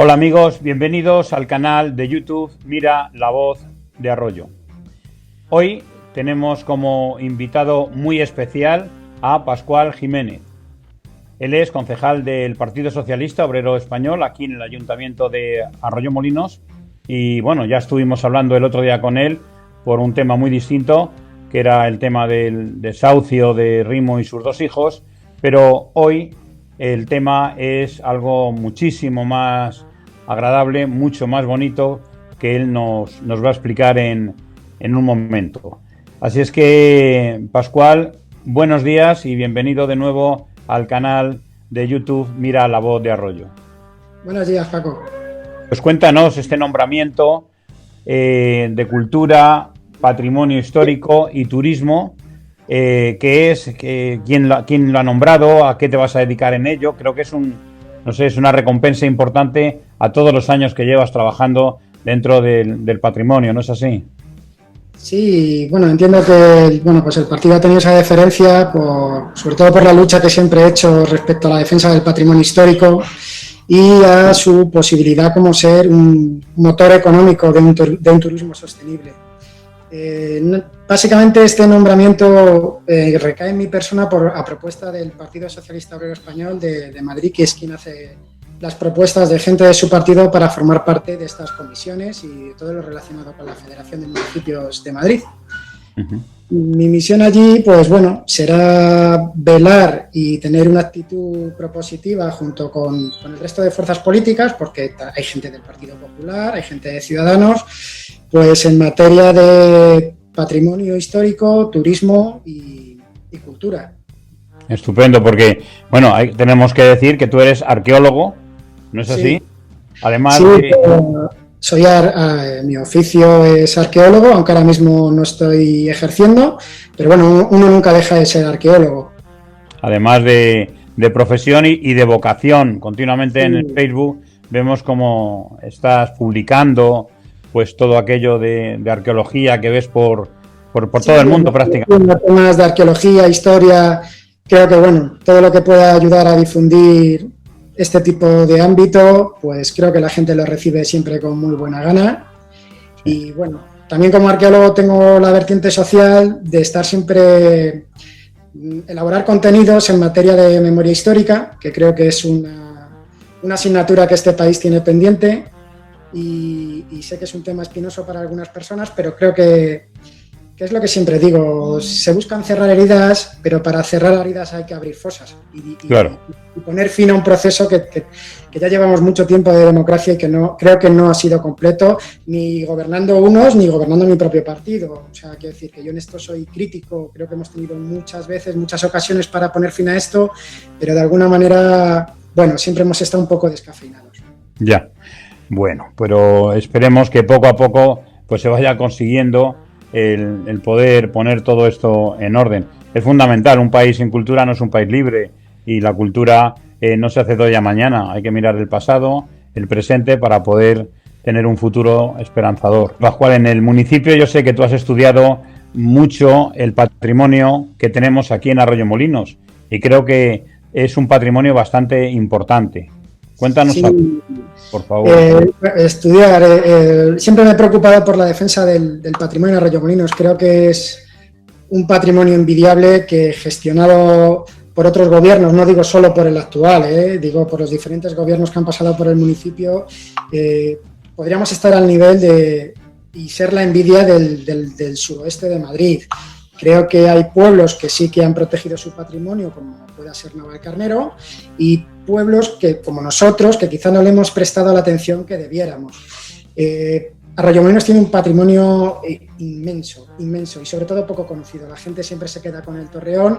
Hola amigos, bienvenidos al canal de YouTube Mira la Voz de Arroyo. Hoy tenemos como invitado muy especial a Pascual Jiménez. Él es concejal del Partido Socialista Obrero Español aquí en el Ayuntamiento de Arroyomolinos y bueno, ya estuvimos hablando el otro día con él por un tema muy distinto, que era el tema del desahucio de Rimo y sus dos hijos, pero hoy el tema es algo muchísimo más agradable, mucho más bonito, que él nos va a explicar en un momento. Así es que, Pascual, buenos días y bienvenido de nuevo al canal de YouTube Mira la Voz de Arroyo. Buenos días, Paco. Pues cuéntanos este nombramiento de cultura, patrimonio histórico y turismo. ¿Qué es? ¿Quién lo ha nombrado? ¿A qué te vas a dedicar en ello? Creo que es es una recompensa importante a todos los años que llevas trabajando dentro del patrimonio, ¿no es así? Sí, bueno, entiendo que pues el partido ha tenido esa deferencia, sobre todo por la lucha que siempre he hecho respecto a la defensa del patrimonio histórico y a su posibilidad como ser un motor económico de un turismo sostenible. Básicamente este nombramiento recae en mi persona a propuesta del Partido Socialista Obrero Español de Madrid, que es quien hace las propuestas de gente de su partido para formar parte de estas comisiones y todo lo relacionado con la Federación de Municipios de Madrid. Uh-huh. Mi misión allí, pues bueno, será velar y tener una actitud propositiva junto con el resto de fuerzas políticas, porque hay gente del Partido Popular, hay gente de Ciudadanos, pues en materia de patrimonio histórico, turismo y cultura. Estupendo, porque, bueno, tenemos que decir que tú eres arqueólogo, ¿no es así? Sí. Además sí, de... soy mi oficio es arqueólogo, aunque ahora mismo no estoy ejerciendo, pero bueno, uno nunca deja de ser arqueólogo. Además de profesión y de vocación, continuamente sí. En el Facebook vemos cómo estás publicando pues todo aquello de arqueología que ves por sí, todo el mundo prácticamente. Temas de arqueología, historia, creo que bueno, todo lo que pueda ayudar a difundir este tipo de ámbito, pues creo que la gente lo recibe siempre con muy buena gana. Sí. Y bueno, también como arqueólogo tengo la vertiente social de estar siempre, elaborar contenidos en materia de memoria histórica, que creo que es una asignatura que este país tiene pendiente y sé que es un tema espinoso para algunas personas, pero creo que es lo que siempre digo, se buscan cerrar heridas, pero para cerrar heridas hay que abrir fosas claro. y poner fin a un proceso que ya llevamos mucho tiempo de democracia y que creo que no ha sido completo, ni gobernando unos, ni gobernando mi propio partido. O sea, quiero decir que yo en esto soy crítico, creo que hemos tenido muchas ocasiones para poner fin a esto, pero de alguna manera, bueno, siempre hemos estado un poco descafeinados. Ya, bueno, pero esperemos que poco a poco pues se vaya consiguiendo el poder poner todo esto en orden. Es fundamental, un país sin cultura no es un país libre y la cultura no se hace de hoy a mañana, hay que mirar el pasado, el presente para poder tener un futuro esperanzador. Pascual, en el municipio yo sé que tú has estudiado mucho el patrimonio que tenemos aquí en Arroyomolinos y creo que es un patrimonio bastante importante. Cuéntanos, sí, por favor. Estudiar. Siempre me he preocupado por la defensa del patrimonio de Arroyomolinos. Creo que es un patrimonio envidiable que, gestionado por otros gobiernos, no digo solo por el actual, digo por los diferentes gobiernos que han pasado por el municipio, podríamos estar al nivel y ser la envidia del suroeste de Madrid. Creo que hay pueblos que sí que han protegido su patrimonio, como pueda ser Navalcarnero, y pueblos que, como nosotros, que quizá no le hemos prestado la atención que debiéramos. Arroyomolinos tiene un patrimonio inmenso, y sobre todo poco conocido. La gente siempre se queda con el Torreón.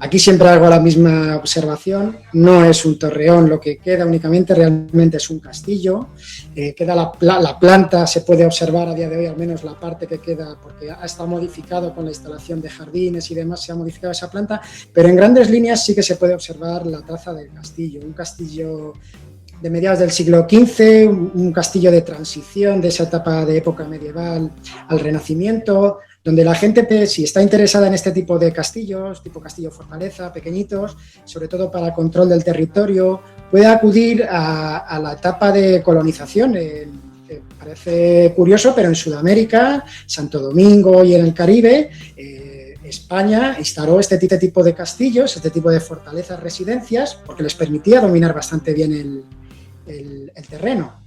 Aquí siempre hago la misma observación, no es un torreón lo que queda únicamente, realmente es un castillo, queda la planta, se puede observar a día de hoy al menos la parte que queda, porque ha estado modificado con la instalación de jardines y demás, se ha modificado esa planta, pero en grandes líneas sí que se puede observar la traza del castillo, un castillo de mediados del siglo XV, un castillo de transición de esa etapa de época medieval al Renacimiento, donde la gente, si está interesada en este tipo de castillos, tipo castillo fortaleza, pequeñitos, sobre todo para control del territorio puede acudir a la etapa de colonización. Parece curioso, pero en Sudamérica, Santo Domingo y en el Caribe, España instaló este tipo de castillos, este tipo de fortalezas, residencias, porque les permitía dominar bastante bien el terreno.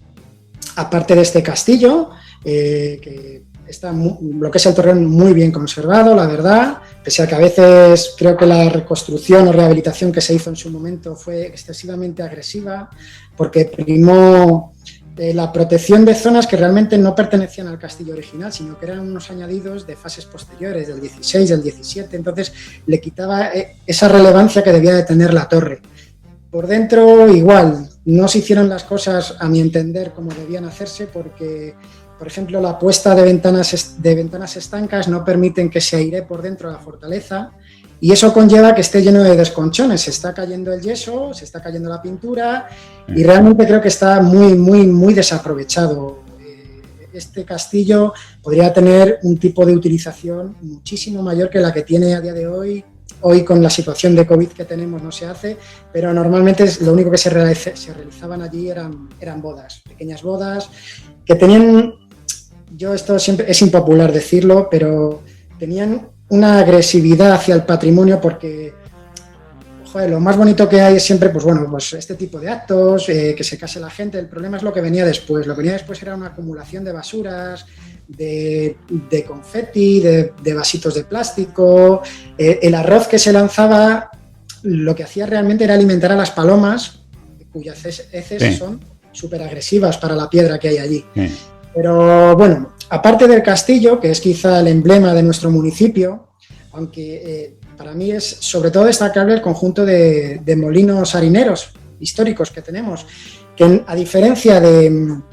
Aparte de este castillo, que está lo que es el Torreón muy bien conservado, la verdad, pese a que a veces creo que la reconstrucción o rehabilitación que se hizo en su momento fue excesivamente agresiva, porque primó la protección de zonas que realmente no pertenecían al castillo original, sino que eran unos añadidos de fases posteriores, del 16, del 17, entonces le quitaba esa relevancia que debía de tener la torre. Por dentro igual, no se hicieron las cosas a mi entender como debían hacerse, porque, por ejemplo, la puesta de ventanas estancas no permiten que se airee por dentro de la fortaleza, y eso conlleva que esté lleno de desconchones. Se está cayendo el yeso, se está cayendo la pintura y realmente creo que está muy desaprovechado. Este castillo podría tener un tipo de utilización muchísimo mayor que la que tiene a día de hoy. Hoy con la situación de COVID que tenemos no se hace, pero normalmente lo único que se realizaban allí eran bodas, pequeñas bodas, que tenían, esto siempre es impopular decirlo, pero tenían una agresividad hacia el patrimonio porque, joder, lo más bonito que hay es siempre, pues este tipo de actos, que se case la gente. El problema es lo que venía después. Lo que venía después era una acumulación de basuras, de confeti, de vasitos de plástico. El arroz que se lanzaba, lo que hacía realmente era alimentar a las palomas, cuyas heces son súper agresivas para la piedra que hay allí. Pero bueno, aparte del castillo, que es quizá el emblema de nuestro municipio, aunque para mí es sobre todo destacable el conjunto de molinos harineros históricos que tenemos, que a diferencia del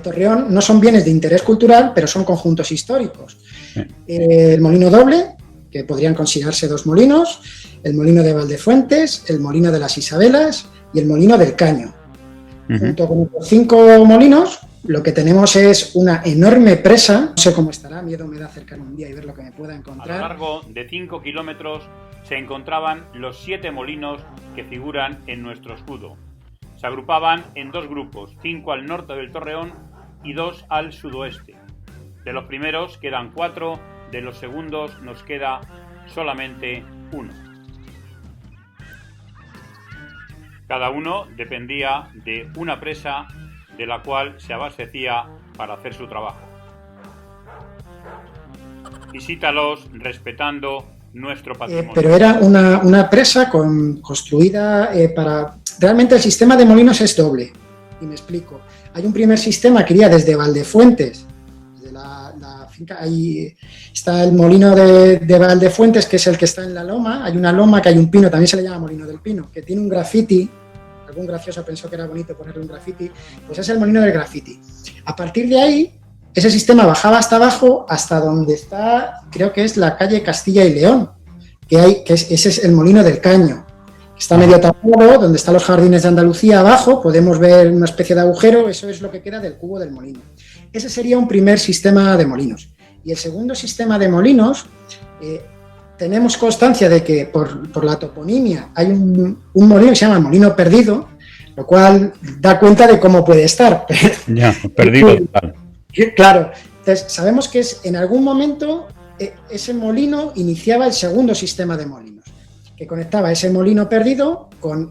Torreón no son bienes de interés cultural, pero son conjuntos históricos. El molino doble, que podrían considerarse dos molinos, el molino de Valdefuentes, el molino de las Isabelas y el molino del Caño. Junto con los 5 molinos, lo que tenemos es una enorme presa, no sé cómo estará, miedo me da acercarme un día y ver lo que me pueda encontrar. A lo largo de 5 kilómetros se encontraban los 7 molinos que figuran en nuestro escudo. Se agrupaban en 2 grupos, 5 al norte del Torreón y 2 al sudoeste. De los primeros quedan 4, de los segundos nos queda solamente 1. Cada uno dependía de una presa de la cual se abastecía para hacer su trabajo. Visítalos respetando nuestro patrimonio. Pero era una presa construida para... Realmente el sistema de molinos es doble, y me explico. Hay un primer sistema que iría desde Valdefuentes, desde la finca, ahí está el molino de Valdefuentes, que es el que está en la loma. Hay una loma que hay un pino, también se le llama molino del pino, que tiene un grafiti. Algún gracioso pensó que era bonito ponerle un grafiti, pues es el molino del grafiti. A partir de ahí, ese sistema bajaba hasta abajo, hasta donde está, creo que es la calle Castilla y León, ese es el molino del Caño. Está medio tapado, donde están los jardines de Andalucía abajo, podemos ver una especie de agujero, eso es lo que queda del cubo del molino. Ese sería un primer sistema de molinos. Y el segundo sistema de molinos, tenemos constancia de que por la toponimia hay un molino que se llama Molino Perdido, lo cual da cuenta de cómo puede estar. Ya, perdido total. Claro, entonces sabemos que en algún momento ese molino iniciaba el segundo sistema de molinos, que conectaba ese molino perdido con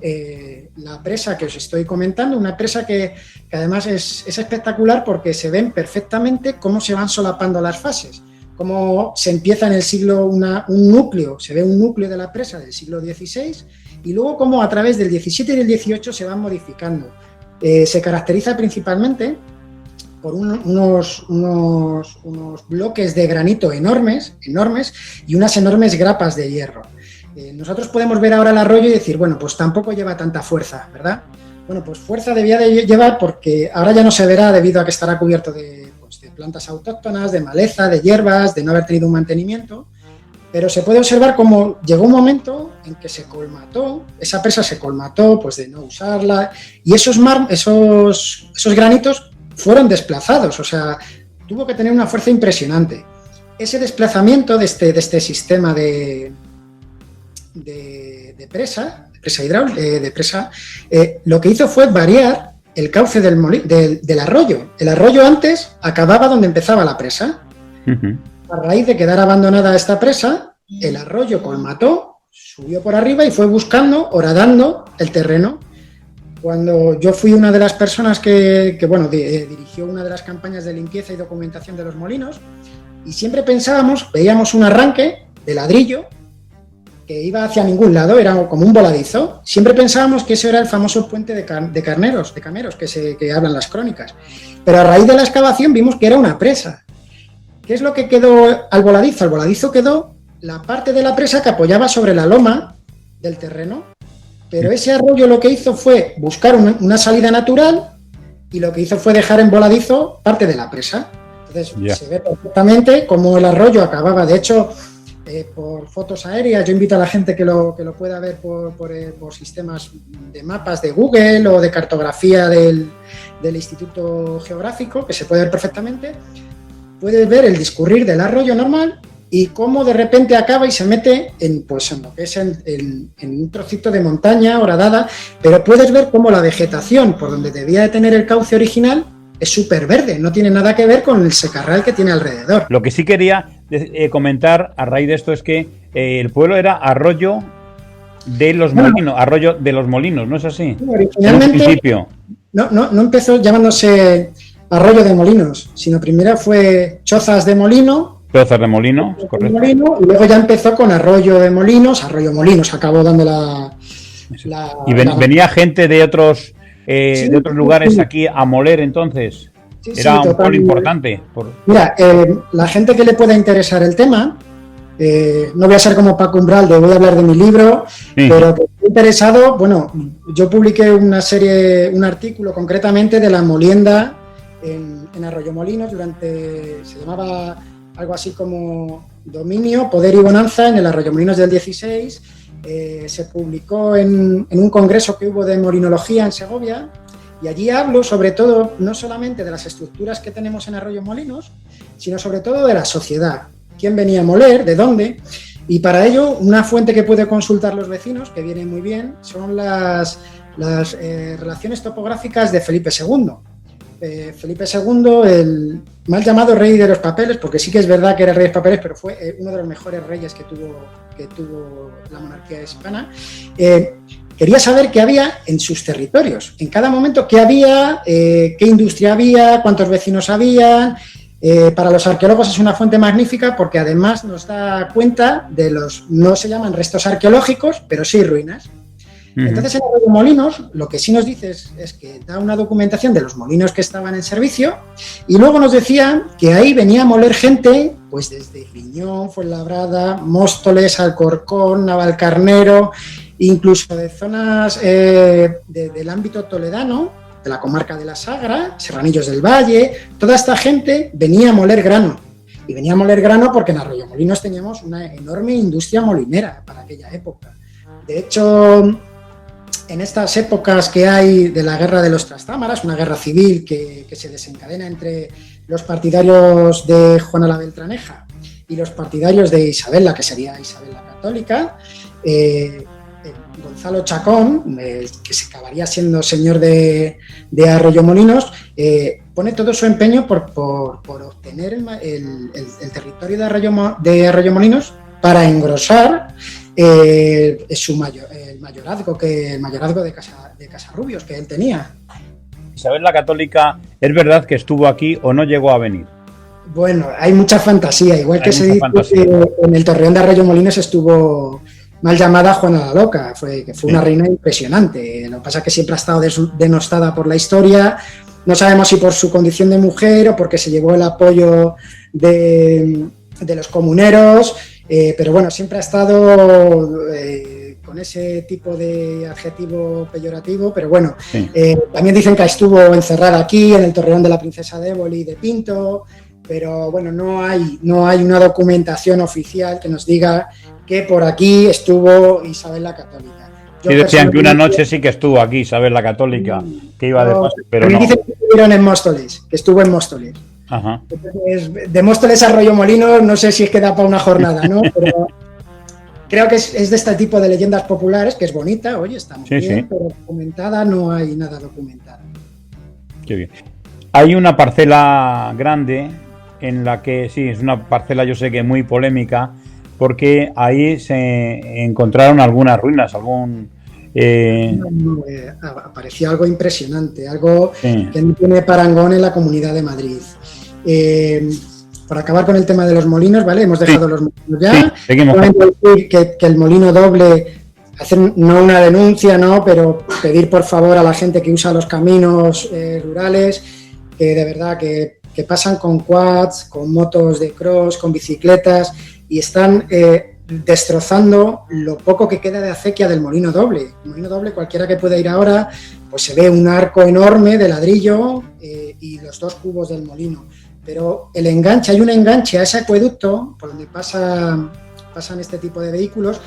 la presa que os estoy comentando, una presa que además es espectacular porque se ven perfectamente cómo se van solapando las fases. Cómo se empieza en el siglo un núcleo, se ve un núcleo de la presa del siglo XVI y luego cómo a través del XVII y del XVIII se van modificando. Se caracteriza principalmente por unos bloques de granito enormes y unas enormes grapas de hierro. Nosotros podemos ver ahora el arroyo y decir, bueno, pues tampoco lleva tanta fuerza, ¿verdad? Bueno, pues fuerza debía de llevar porque ahora ya no se verá debido a que estará cubierto de plantas autóctonas, de maleza, de hierbas, de no haber tenido un mantenimiento, pero se puede observar cómo llegó un momento en que se colmató, esa presa se colmató pues de no usarla y esos granitos fueron desplazados, o sea, tuvo que tener una fuerza impresionante. Ese desplazamiento de este sistema de presa, presa hidráulica, lo que hizo fue variar el cauce del arroyo. El arroyo antes acababa donde empezaba la presa. A raíz de quedar abandonada esta presa, el arroyo colmató, subió por arriba y fue buscando, horadando el terreno. Cuando yo fui una de las personas que dirigió una de las campañas de limpieza y documentación de los molinos, y siempre veíamos un arranque de ladrillo que iba hacia ningún lado, era como un voladizo. Siempre pensábamos que ese era el famoso puente de cameros, que hablan las crónicas. Pero a raíz de la excavación vimos que era una presa. ¿Qué es lo que quedó al voladizo? Al voladizo quedó la parte de la presa que apoyaba sobre la loma del terreno, pero ese arroyo lo que hizo fue buscar una salida natural y lo que hizo fue dejar en voladizo parte de la presa. Entonces se ve perfectamente cómo el arroyo acababa. De hecho, por fotos aéreas, yo invito a la gente que lo pueda ver por sistemas de mapas de Google o de cartografía del Instituto Geográfico, que se puede ver perfectamente. Puedes ver el discurrir del arroyo normal y cómo de repente acaba y se mete en lo que es en un trocito de montaña horadada, pero puedes ver cómo la vegetación por donde debía de tener el cauce original es súper verde, no tiene nada que ver con el secarral que tiene alrededor. Lo que sí quería comentar a raíz de esto es que el pueblo era Arroyo de los Molinos, Arroyo de los Molinos, ¿no es así? Originalmente no empezó llamándose Arroyo de Molinos, sino primero fue Chozas de Molino. Chozas de Molino, correcto. Molino, y luego ya empezó con Arroyo de Molinos, Arroyo Molinos, acabó dando venía gente de otros lugares aquí a moler entonces. Era un pueblo importante. Mira, la gente que le pueda interesar el tema, no voy a ser como Paco Umbral, voy a hablar de mi libro, pero que esté interesado, yo publiqué un artículo concretamente de la molienda en Arroyo Molinos se llamaba algo así como Dominio, Poder y Bonanza en el Arroyo Molinos del 16. Se publicó en un congreso que hubo de molinología en Segovia, y allí hablo sobre todo, no solamente de las estructuras que tenemos en Arroyo Molinos, sino sobre todo de la sociedad. ¿Quién venía a moler? ¿De dónde? Y para ello, una fuente que puede consultar los vecinos, que viene muy bien, son las relaciones topográficas de Felipe II. Felipe II, el mal llamado rey de los papeles, porque sí que es verdad que era rey de los papeles, pero fue uno de los mejores reyes que tuvo la monarquía hispana, quería saber qué había en sus territorios, en cada momento qué había, qué industria había, cuántos vecinos había. Para los arqueólogos es una fuente magnífica porque además nos da cuenta no se llaman restos arqueológicos, pero sí ruinas. Entonces, en Arroyo Molinos, lo que sí nos dice es que da una documentación de los molinos que estaban en servicio, y luego nos decía que ahí venía a moler gente, pues desde Riñón, Fuenlabrada, Móstoles, Alcorcón, Navalcarnero, incluso de zonas del ámbito toledano, de la comarca de la Sagra, Serranillos del Valle. Toda esta gente venía a moler grano. Y venía a moler grano porque en Arroyo Molinos teníamos una enorme industria molinera para aquella época. De hecho, en estas épocas que hay de la guerra de los Trastámaras, una guerra civil que se desencadena entre los partidarios de Juana la Beltraneja y los partidarios de Isabel, que sería Isabel la Católica, Gonzalo Chacón, que se acabaría siendo señor de Arroyo Molinos, pone todo su empeño por obtener el territorio de Arroyo Molinos para engrosar el mayorazgo de Casarrubios que él tenía. Isabel la Católica, ¿es verdad que estuvo aquí o no llegó a venir? Bueno, hay mucha fantasía, igual que se dice que en el Torreón de Arroyo Molinos estuvo mal llamada Juana la Loca, que fue una reina impresionante. Lo que pasa es que siempre ha estado denostada por la historia. No sabemos si por su condición de mujer o porque se llevó el apoyo de los comuneros, pero bueno, siempre ha estado con ese tipo de adjetivo peyorativo, pero bueno, también dicen que estuvo encerrada aquí en el Torreón de la Princesa de Éboli de Pinto, pero bueno, no hay una documentación oficial que nos diga que por aquí estuvo Isabel la Católica. Sí, decían que una noche sí que estuvo aquí Isabel la Católica, que iba de paso, pero no. Dicen que estuvieron en Móstoles, que estuvo en Móstoles. Ajá. Entonces, de Móstoles a Arroyo Molinos no sé si es que da para una jornada, ¿no? creo que es de este tipo de leyendas populares, que es bonita, oye, está muy bien, pero documentada no hay nada documentado. Qué bien. Hay una parcela grande en la que, sí, es una parcela yo sé que muy polémica, porque ahí se encontraron algunas ruinas, apareció algo impresionante, algo que no tiene parangón en la Comunidad de Madrid. Para acabar con el tema de los molinos, ¿vale? Hemos dejado los molinos ya. Sí, seguimos. Decir que el molino doble, hacer no una denuncia, ¿no? Pero pedir por favor a la gente que usa los caminos rurales, que de verdad que pasan con quads, con motos de cross, con bicicletas y están destrozando lo poco que queda de acequia del molino doble. El molino doble, cualquiera que pueda ir ahora, pues se ve un arco enorme de ladrillo y los 2 cubos del molino. Pero el enganche, hay un enganche a ese acueducto por donde pasan este tipo de vehículos,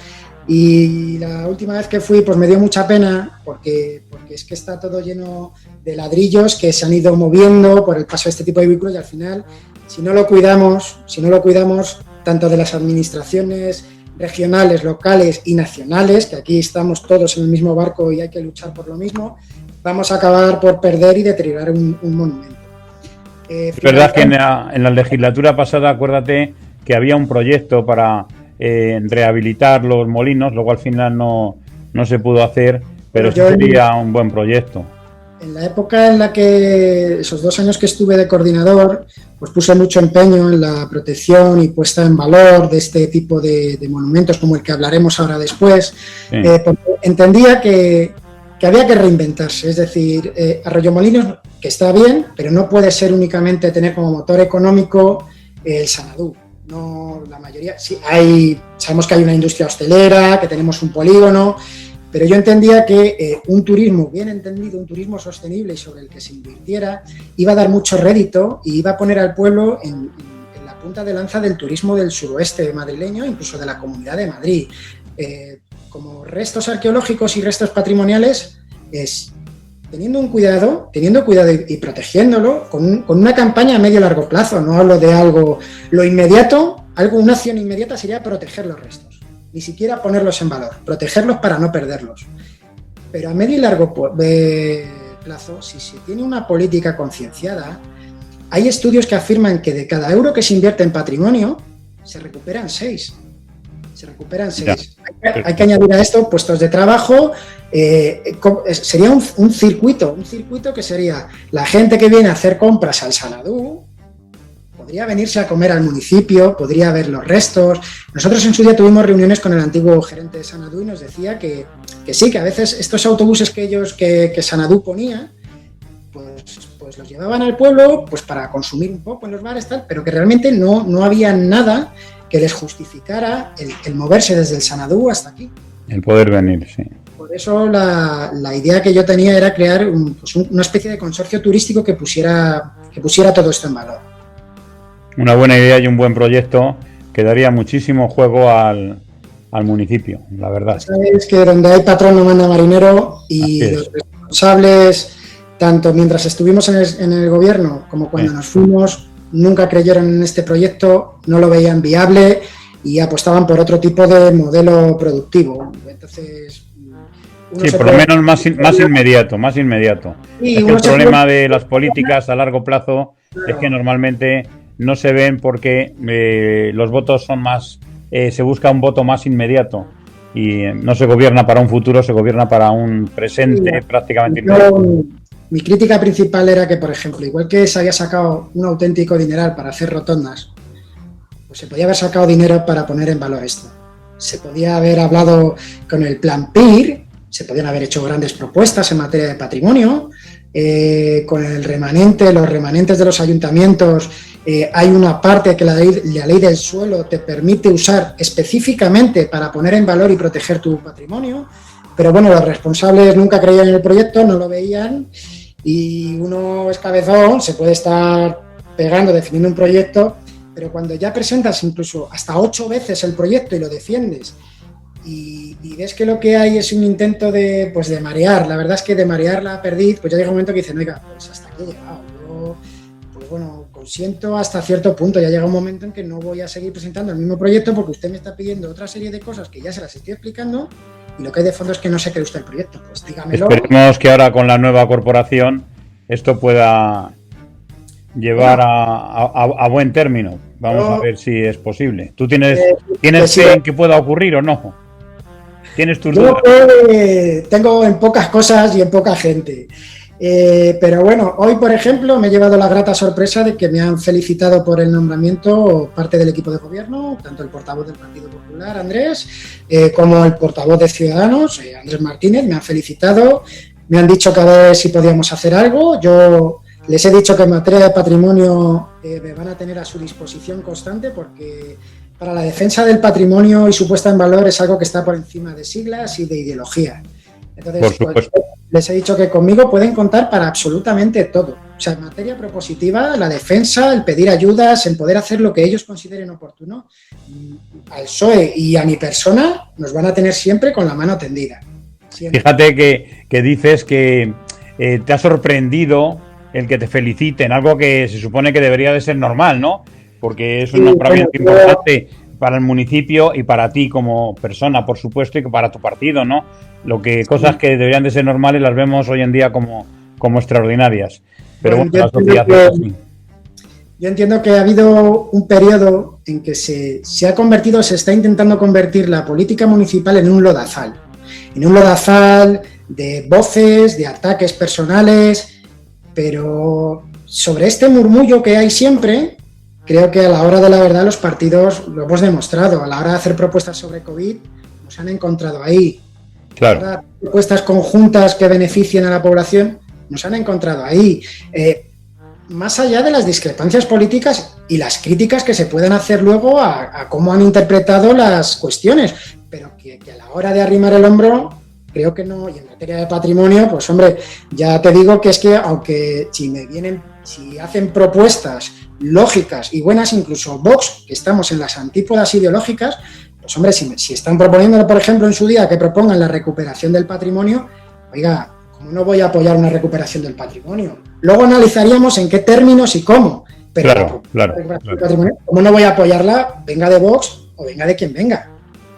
y la última vez que fui pues me dio mucha pena porque es que está todo lleno de ladrillos que se han ido moviendo por el paso de este tipo de vehículos, y al final si no lo cuidamos tanto de las administraciones regionales, locales y nacionales, que aquí estamos todos en el mismo barco y hay que luchar por lo mismo, vamos a acabar por perder y deteriorar un monumento. Es verdad que en la legislatura pasada, acuérdate que había un proyecto para rehabilitar los molinos, luego al final no se pudo hacer, pero sí sería un buen proyecto. En la época en la que, esos 2 años que estuve de coordinador, pues puse mucho empeño en la protección y puesta en valor de este tipo de monumentos, como el que hablaremos ahora después, porque entendía que había que reinventarse, es decir, Arroyomolinos, que está bien, pero no puede ser únicamente tener como motor económico el Xanadu. No, la mayoría, sí, sabemos que hay una industria hostelera, que tenemos un polígono, pero yo entendía que un turismo bien entendido, un turismo sostenible y sobre el que se invirtiera, iba a dar mucho rédito y iba a poner al pueblo en la punta de lanza del turismo del suroeste madrileño, incluso de la Comunidad de Madrid. Como restos arqueológicos y restos patrimoniales, es teniendo cuidado y protegiéndolo con una campaña a medio y largo plazo. No hablo de lo inmediato, una acción inmediata sería proteger los restos, ni siquiera ponerlos en valor, protegerlos para no perderlos. Pero a medio y largo plazo, si se tiene una política concienciada, hay estudios que afirman que de cada euro que se invierte en patrimonio, se recuperan 6. Hay que añadir a esto puestos de trabajo. Sería un circuito que sería la gente que viene a hacer compras al Xanadu, podría venirse a comer al municipio, podría ver los restos. Nosotros en su día tuvimos reuniones con el antiguo gerente de Xanadu y nos decía que sí, que a veces estos autobuses que Xanadu ponía, pues los llevaban al pueblo pues para consumir un poco en los bares, tal, pero que realmente no había nada que les justificara el moverse desde el Xanadu hasta aquí. El poder venir, sí. Por eso la idea que yo tenía era crear una especie de consorcio turístico que pusiera todo esto en valor. Una buena idea y un buen proyecto que daría muchísimo juego al municipio, la verdad. Sabes que donde hay patrón no manda marinero, y los responsables, tanto mientras estuvimos en el gobierno como cuando nos fuimos, nunca creyeron en este proyecto, no lo veían viable y apostaban por otro tipo de modelo productivo. Entonces, sí, por lo menos más inmediato. Sí, es que el problema de las políticas a largo plazo es que normalmente no se ven porque los votos son más, se busca un voto más inmediato y no se gobierna para un futuro, se gobierna para un presente prácticamente inmediato. Mi crítica principal era que, por ejemplo, igual que se había sacado un auténtico dineral para hacer rotondas, pues se podía haber sacado dinero para poner en valor esto. Se podía haber hablado con el plan PIR, se podían haber hecho grandes propuestas en materia de patrimonio, con los remanentes de los ayuntamientos. Hay una parte que la ley del suelo te permite usar específicamente para poner en valor y proteger tu patrimonio, pero bueno, los responsables nunca creían en el proyecto, no lo veían, y uno es cabezón, se puede estar pegando definiendo un proyecto, pero cuando ya presentas incluso hasta 8 veces el proyecto y lo defiendes y ves que lo que hay es un intento de marear, la verdad es que de marear la perdiz, pues ya llega un momento que dicen, oiga, pues hasta aquí he llegado, yo bueno, consiento hasta cierto punto. Ya llega un momento en que no voy a seguir presentando el mismo proyecto porque usted me está pidiendo otra serie de cosas que ya se las estoy explicando y lo que hay de fondo es que no se cree usted el proyecto. Pues dígamelo. Esperemos que ahora con la nueva corporación esto pueda llevar a buen término. Vamos a ver si es posible. ¿Tú tienes fe en que pueda ocurrir o no? ¿Tienes tus dudas? Yo tengo en pocas cosas y en poca gente. Pero bueno, hoy, por ejemplo, me he llevado la grata sorpresa de que me han felicitado por el nombramiento parte del equipo de gobierno, tanto el portavoz del Partido Popular, Andrés, como el portavoz de Ciudadanos, Andrés Martínez, me han felicitado, me han dicho que a ver si podíamos hacer algo. Yo les he dicho que en materia de patrimonio me van a tener a su disposición constante porque para la defensa del patrimonio y su puesta en valor es algo que está por encima de siglas y de ideología. Entonces, pues, les he dicho que conmigo pueden contar para absolutamente todo. O sea, en materia propositiva, la defensa, el pedir ayudas, el poder hacer lo que ellos consideren oportuno, al PSOE y a mi persona nos van a tener siempre con la mano tendida. Siempre. Fíjate que dices que te ha sorprendido el que te feliciten, algo que se supone que debería de ser normal, ¿no? Porque es un nombramiento importante para el municipio y para ti como persona, por supuesto, y para tu partido, ¿no? Cosas que deberían de ser normales las vemos hoy en día como extraordinarias. Pero bueno, la sociedad es así. Yo entiendo que ha habido un periodo en que se está intentando convertir la política municipal en un lodazal de voces, de ataques personales, pero sobre este murmullo que hay siempre, creo que a la hora de la verdad los partidos lo hemos demostrado. A la hora de hacer propuestas sobre COVID nos han encontrado ahí. Claro. A la hora de propuestas conjuntas que beneficien a la población nos han encontrado ahí. Más allá de las discrepancias políticas y las críticas que se puedan hacer luego a cómo han interpretado las cuestiones, pero que a la hora de arrimar el hombro, creo que no. Y en materia de patrimonio, pues hombre, ya te digo que es que aunque si hacen propuestas lógicas y buenas, incluso Vox, que estamos en las antípodas ideológicas, pues hombre, si están proponiendo, por ejemplo, en su día que propongan la recuperación del patrimonio, oiga, ¿cómo no voy a apoyar una recuperación del patrimonio? Luego analizaríamos en qué términos y cómo, pero claro. Patrimonio, ¿cómo no voy a apoyarla? Venga de Vox o venga de quien venga.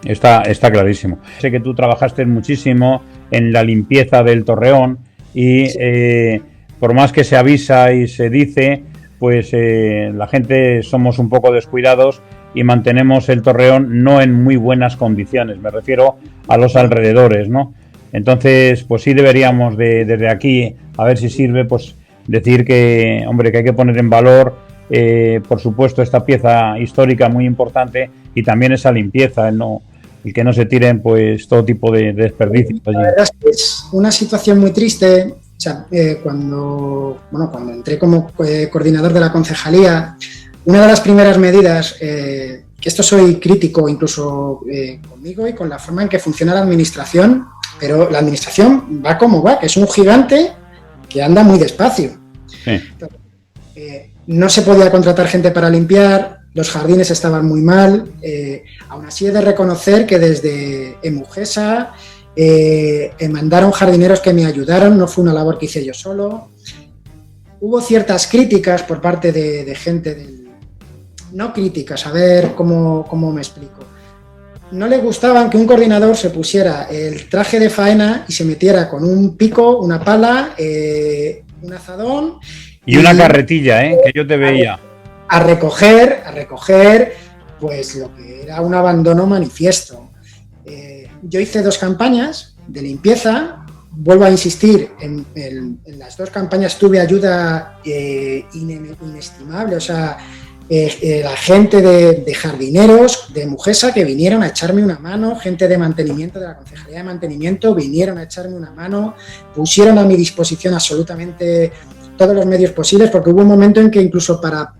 Está clarísimo. Sé que tú trabajaste muchísimo en la limpieza del Torreón y sí. Por más que se avisa y se dice, pues la gente somos un poco descuidados y mantenemos el Torreón no en muy buenas condiciones, me refiero a los alrededores, ¿no? Entonces, pues sí deberíamos desde aquí, a ver si sirve, pues decir que, hombre, que hay que poner en valor, por supuesto, esta pieza histórica muy importante y también esa limpieza, el que no se tiren pues todo tipo de desperdicios. La verdad es que es una situación muy triste. O sea, cuando entré como coordinador de la concejalía, una de las primeras medidas, que esto soy crítico incluso conmigo y con la forma en que funciona la administración, pero la administración va como va, que es un gigante que anda muy despacio. Sí. Entonces, no se podía contratar gente para limpiar, los jardines estaban muy mal, aún así he de reconocer que desde Emugesa mandaron jardineros que me ayudaron, no fue una labor que hice yo solo. Hubo ciertas críticas por parte de gente no críticas, a ver cómo me explico. No le gustaban que un coordinador se pusiera el traje de faena y se metiera con un pico, una pala, un azadón y una carretilla, que yo te veía. A recoger, pues lo que era un abandono manifiesto. Yo hice 2 campañas de limpieza, vuelvo a insistir, en las 2 campañas tuve ayuda inestimable, o sea, la gente de jardineros de Emugesa que vinieron a echarme una mano, gente de mantenimiento, de la Concejalía de Mantenimiento, vinieron a echarme una mano, pusieron a mi disposición absolutamente todos los medios posibles, porque hubo un momento en que incluso para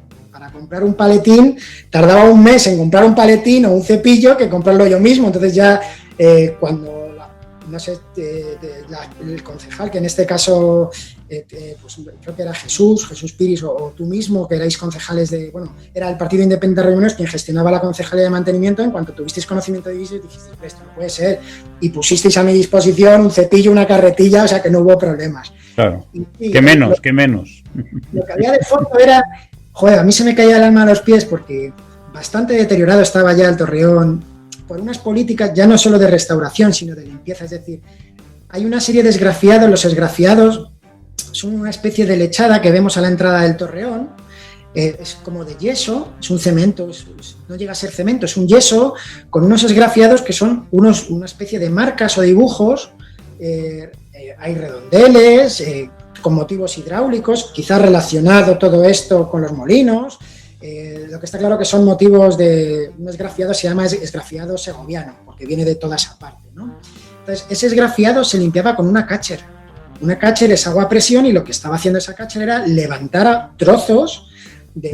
comprar un paletín tardaba un mes en comprar un paletín o un cepillo que comprarlo yo mismo. Entonces ya cuando el concejal, que en este caso pues creo que era Jesús Piris o tú mismo, que erais concejales era el Partido Independiente de Reuniones quien gestionaba la Concejalía de Mantenimiento, en cuanto tuvisteis conocimiento de eso, dijisteis, esto no puede ser, y pusisteis a mi disposición un cepillo, una carretilla, o sea que no hubo problemas. Claro. Y ¿Qué menos? ¿Qué menos? Lo que había de fondo era, joder, a mí se me caía el alma a los pies porque bastante deteriorado estaba ya el Torreón por unas políticas ya no solo de restauración, sino de limpieza. Es decir, hay una serie de esgrafiados, los esgrafiados son una especie de lechada que vemos a la entrada del Torreón, es como de yeso, es un cemento, no llega a ser cemento, es un yeso con unos esgrafiados que son una especie de marcas o dibujos, hay redondeles, con motivos hidráulicos, quizás relacionado todo esto con los molinos. Lo que está claro que son motivos de un esgrafiado, se llama esgrafiado segoviano, porque viene de toda esa parte, ¿no? Entonces, ese esgrafiado se limpiaba con una catcher. Una catcher es agua a presión y lo que estaba haciendo esa catcher era levantar a trozos de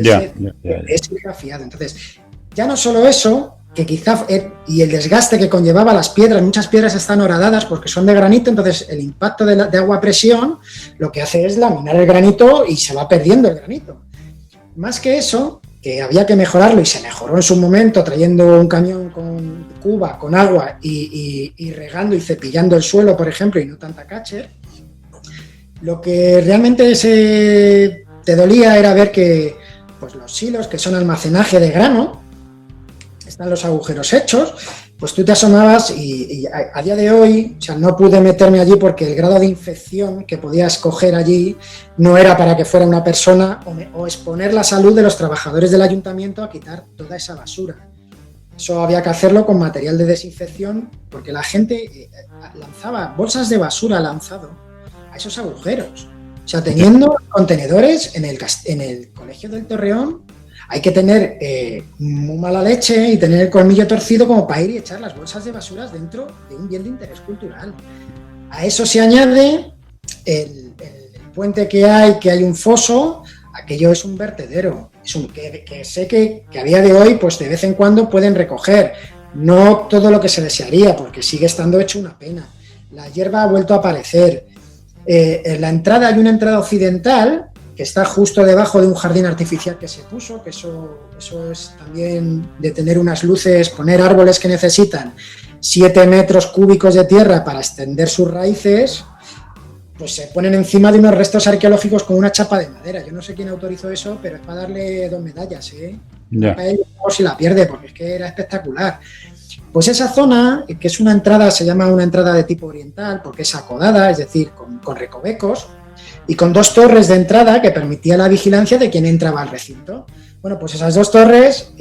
ese esgrafiado. Entonces, ya no solo eso, que quizá, y el desgaste que conllevaba las piedras, muchas piedras están horadadas porque son de granito, entonces el impacto de agua a presión lo que hace es laminar el granito y se va perdiendo el granito. Más que eso, que había que mejorarlo y se mejoró en su momento trayendo un camión con cuba, con agua y regando y cepillando el suelo, por ejemplo, y no tanta catcher, lo que realmente te dolía era ver que pues, los silos, que son almacenaje de grano, están los agujeros hechos, pues tú te asomabas y a día de hoy, o sea, no pude meterme allí porque el grado de infección que podías coger allí no era para que fuera una persona o exponer la salud de los trabajadores del ayuntamiento a quitar toda esa basura. Eso había que hacerlo con material de desinfección porque la gente lanzaba bolsas de basura lanzado a esos agujeros. O sea, teniendo contenedores en el colegio del Torreón, hay que tener muy mala leche y tener el colmillo torcido como para ir y echar las bolsas de basuras dentro de un bien de interés cultural. A eso se añade el puente que hay un foso, aquello es un vertedero, que sé que a día de hoy, pues de vez en cuando pueden recoger, no todo lo que se desearía, porque sigue estando hecho una pena. La hierba ha vuelto a aparecer. En la entrada hay una entrada occidental que está justo debajo de un jardín artificial que se puso, que eso es también de tener unas luces, poner árboles que necesitan 7 metros cúbicos de tierra para extender sus raíces, pues se ponen encima de unos restos arqueológicos con una chapa de madera. Yo no sé quién autorizó eso, pero es para darle 2 medallas, Ya. O si la pierde, porque es que era espectacular. Pues esa zona, que es una entrada, se llama una entrada de tipo oriental, porque es acodada, es decir, con recovecos, y con 2 torres de entrada que permitía la vigilancia de quien entraba al recinto. Bueno, pues esas 2 torres,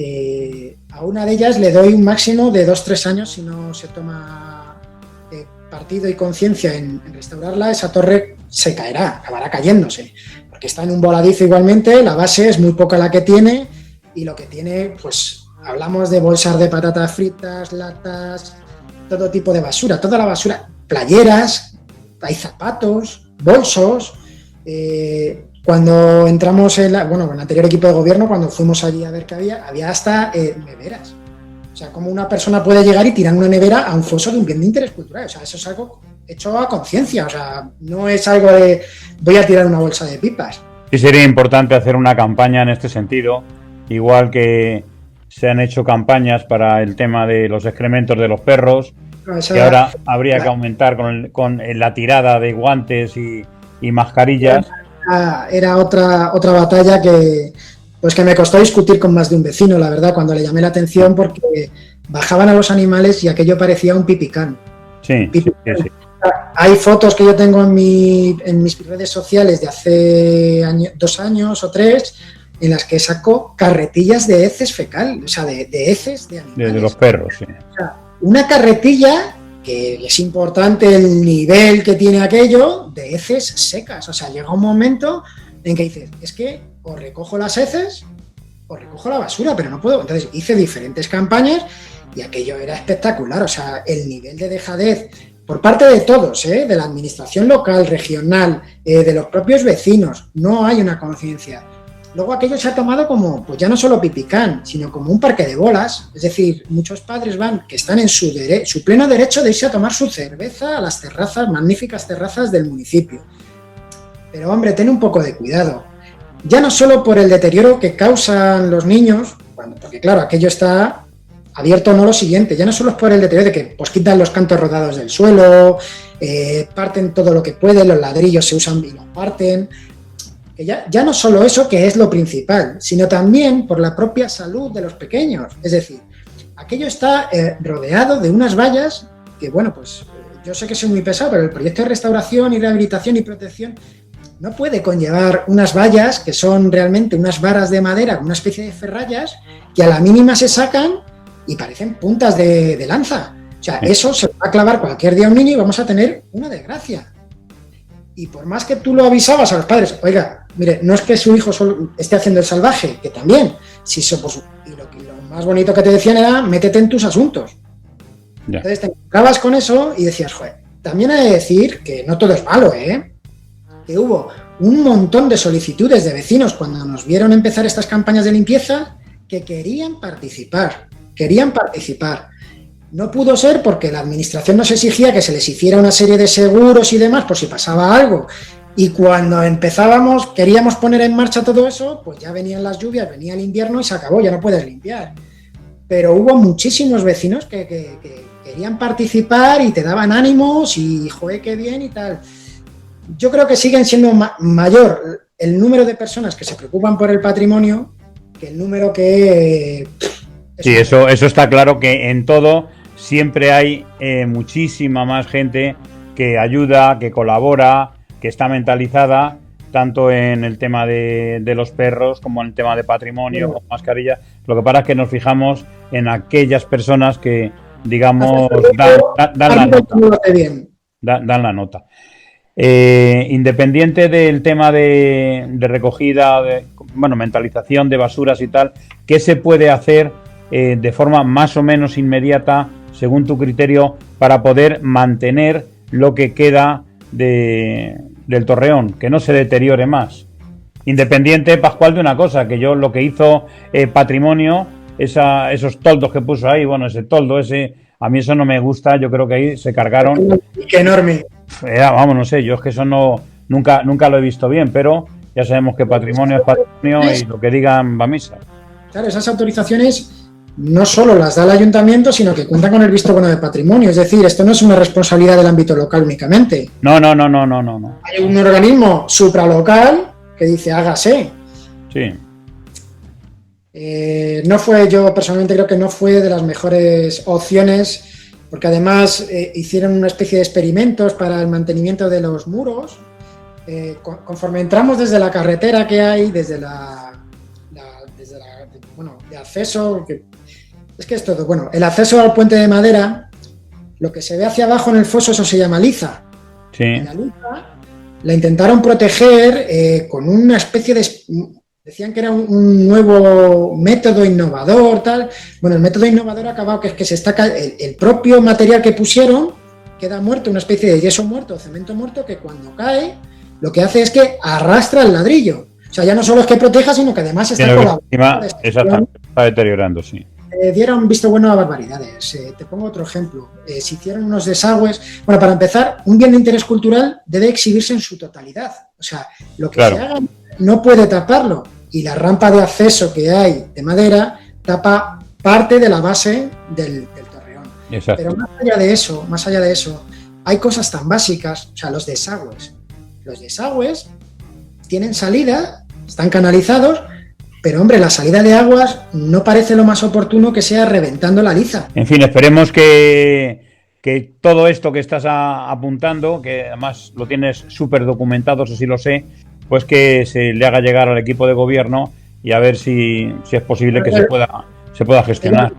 a una de ellas le doy un máximo de 2-3 años si no se toma partido y conciencia en restaurarla. Esa torre se caerá, acabará cayéndose, porque está en un voladizo igualmente, la base es muy poca la que tiene, y lo que tiene, pues hablamos de bolsas de patatas fritas, latas, todo tipo de basura, toda la basura, playeras, hay zapatos, bolsos. Cuando entramos en el anterior equipo de gobierno, cuando fuimos allí a ver qué había hasta neveras. O sea, como una persona puede llegar y tirar una nevera a un foso de un bien de interés cultural. O sea, eso es algo hecho a conciencia. O sea, no es algo de voy a tirar una bolsa de pipas. Sí, sería importante hacer una campaña en este sentido, igual que se han hecho campañas para el tema de los excrementos de los perros, que ahora habría que aumentar con la tirada de guantes y mascarillas. Era otra batalla que me costó discutir con más de un vecino, la verdad, cuando le llamé la atención, porque bajaban a los animales y aquello parecía un pipicán. Sí. Hay fotos que yo tengo en mis redes sociales de hace 2 años o 3, en las que saco carretillas de heces fecal, o sea, de heces de animales. De los perros, sí. O sea, una carretilla, que es importante el nivel que tiene aquello, de heces secas. O sea, llega un momento en que dices, es que o recojo las heces o recojo la basura, pero no puedo. Entonces hice diferentes campañas y aquello era espectacular. O sea, el nivel de dejadez por parte de todos, de la administración local, regional, de los propios vecinos, no hay una conciencia. Luego aquello se ha tomado como, pues ya no solo pipicán, sino como un parque de bolas. Es decir, muchos padres que están en su pleno derecho de irse a tomar su cerveza a las terrazas, magníficas terrazas del municipio. Pero hombre, ten un poco de cuidado. Ya no solo por el deterioro que causan los niños, porque claro, aquello está abierto o no lo siguiente, ya no solo es por el deterioro de que pues quitan los cantos rodados del suelo, parten todo lo que pueden, los ladrillos se usan y los parten, que ya no solo eso, que es lo principal, sino también por la propia salud de los pequeños, es decir, aquello está rodeado de unas vallas que, bueno, pues yo sé que soy muy pesado, pero el proyecto de restauración y rehabilitación y protección no puede conllevar unas vallas que son realmente unas varas de madera con una especie de ferrallas que a la mínima se sacan y parecen puntas de lanza. O sea, eso se va a clavar cualquier día a un niño y vamos a tener una desgracia. Y por más que tú lo avisabas a los padres, oiga, mire, no es que su hijo solo esté haciendo el salvaje, que también, si pues, y lo más bonito que te decían era, métete en tus asuntos. Ya. Entonces te encontrabas con eso y decías, joder, también hay que decir que no todo es malo, que hubo un montón de solicitudes de vecinos cuando nos vieron empezar estas campañas de limpieza que querían participar. No pudo ser porque la administración nos exigía que se les hiciera una serie de seguros y demás por si pasaba algo. Y cuando empezábamos, queríamos poner en marcha todo eso, pues ya venían las lluvias, venía el invierno y se acabó, ya no puedes limpiar. Pero hubo muchísimos vecinos que querían participar y te daban ánimos y joder, qué bien y tal. Yo creo que siguen siendo mayor el número de personas que se preocupan por el patrimonio que el número que... Sí, eso está claro, que en todo siempre hay muchísima más gente que ayuda, que colabora, que está mentalizada, tanto en el tema de los perros como en el tema de patrimonio, con mascarillas. Lo que pasa es que nos fijamos en aquellas personas que, digamos, dan la nota. Dan la nota. Independiente del tema de recogida, mentalización de basuras y tal, ¿qué se puede hacer de forma más o menos inmediata, según tu criterio, para poder mantener lo que queda del Torreón, que no se deteriore más? Independiente, Pascual, de una cosa, que yo lo que hizo Patrimonio, esos toldos que puso ahí, ese toldo a mí eso no me gusta, yo creo que ahí se cargaron. ¡Qué enorme! Vamos, no sé, yo es que eso nunca lo he visto bien, pero ya sabemos que patrimonio es patrimonio y lo que digan va a misa. Claro, esas autorizaciones no solo las da el ayuntamiento, sino que cuentan con el visto bueno de patrimonio. Es decir, esto no es una responsabilidad del ámbito local únicamente. No. Hay un organismo supralocal que dice hágase. Sí. Yo personalmente creo que no fue de las mejores opciones, porque además hicieron una especie de experimentos para el mantenimiento de los muros. Conforme entramos desde la carretera que hay, desde de acceso, es que es todo, el acceso al puente de madera, lo que se ve hacia abajo en el foso, eso se llama liza. Sí. Y la liza la intentaron proteger con una especie de... Decían que era un nuevo método innovador, tal. Bueno, el método innovador ha acabado que es que se está el propio material que pusieron queda muerto, una especie de yeso muerto, cemento muerto, que cuando cae lo que hace es que arrastra el ladrillo. O sea, ya no solo es que proteja, sino que además está colaborando. Está deteriorando, sí. Dieron visto bueno a barbaridades. Te pongo otro ejemplo. Se hicieron unos desagües. Bueno, para empezar, un bien de interés cultural debe exhibirse en su totalidad. O sea, lo que se haga no puede taparlo. Y la rampa de acceso que hay de madera tapa parte de la base del torreón. Exacto. Pero más allá de eso, hay cosas tan básicas. O sea, los desagües. Los desagües tienen salida, están canalizados, pero hombre, la salida de aguas no parece lo más oportuno que sea reventando la liza. En fin, esperemos que todo esto que estás apuntando, que además lo tienes súper documentado, eso sí lo sé, pues que se le haga llegar al equipo de gobierno y a ver si es posible que se pueda gestionar.